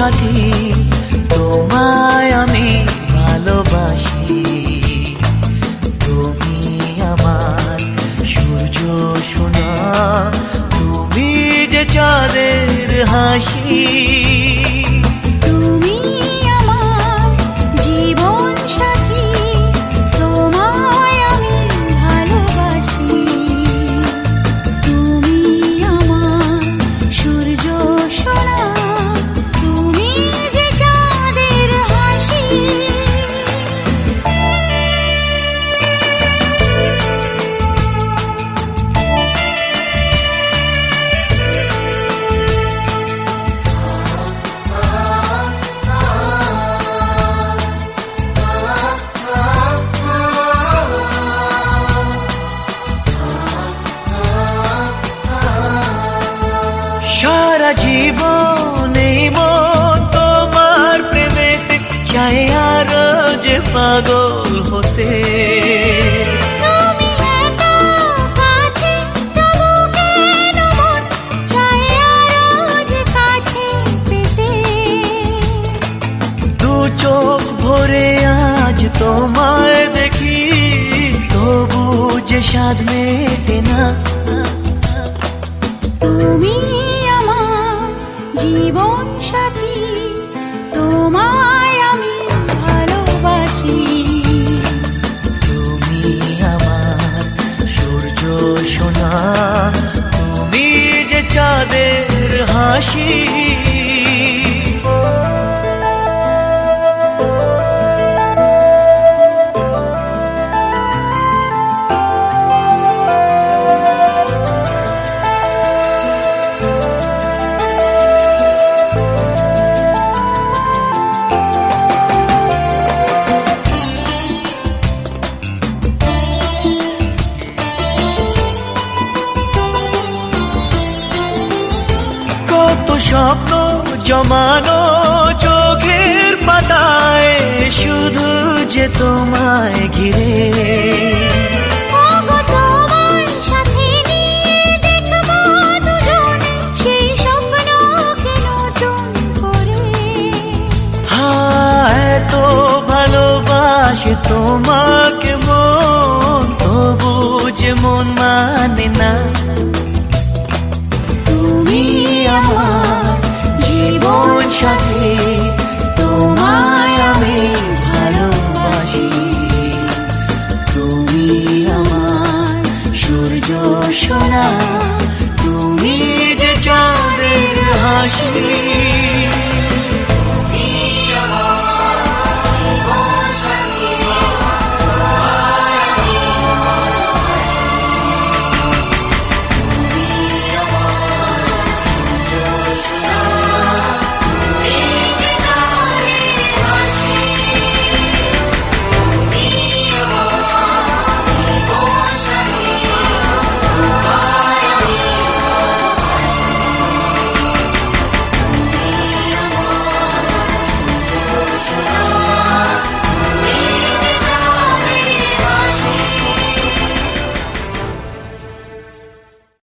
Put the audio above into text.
সাথী, তোমায় আমি ভালোবাসি। তুমি আমার সূর্য সোনা, তুমি যে চাঁদের হাসি। তুমি আমার জীবন সাথী, তোমায় আমি ভালোবাসি। তুমি আমার সূর্য সোনা, তুমি যে চাঁদের হাসি। সারা জীবন এই মন তোমার প্রেমেতে চাই আরো যে পাগল হতে। তুমি এত কাছে, তবু কেন মন চায় আরো যে কাছে পেতে। দু চোখ ভরে আজ তোমায় দেখি, তবু যে স্বাদ মেটে না। তুমি আমার জীবন সাথী, তোমায় আমি ভালোবাসি। তুমি আমার সূর্য সোনা, তুমি যে চাঁদের হাসি। কত স্বপ্ন জমানো চোখের পাতায়, শুধু যে তোমায় ঘিরে। ওগো তোমার সাথে নিয়ে দেখবো দুজনে সেই স্বপ্নকে নতুন করে। হায় এত ভালোবাসে তোমাকে মন, তবু যে মন মানে না। তুমি আমার জীবন সাথী, তোমায় আমি ভালোবাসি। তুমি আমার সূর্য সোনা, তুমি যে চাঁদের হাসি।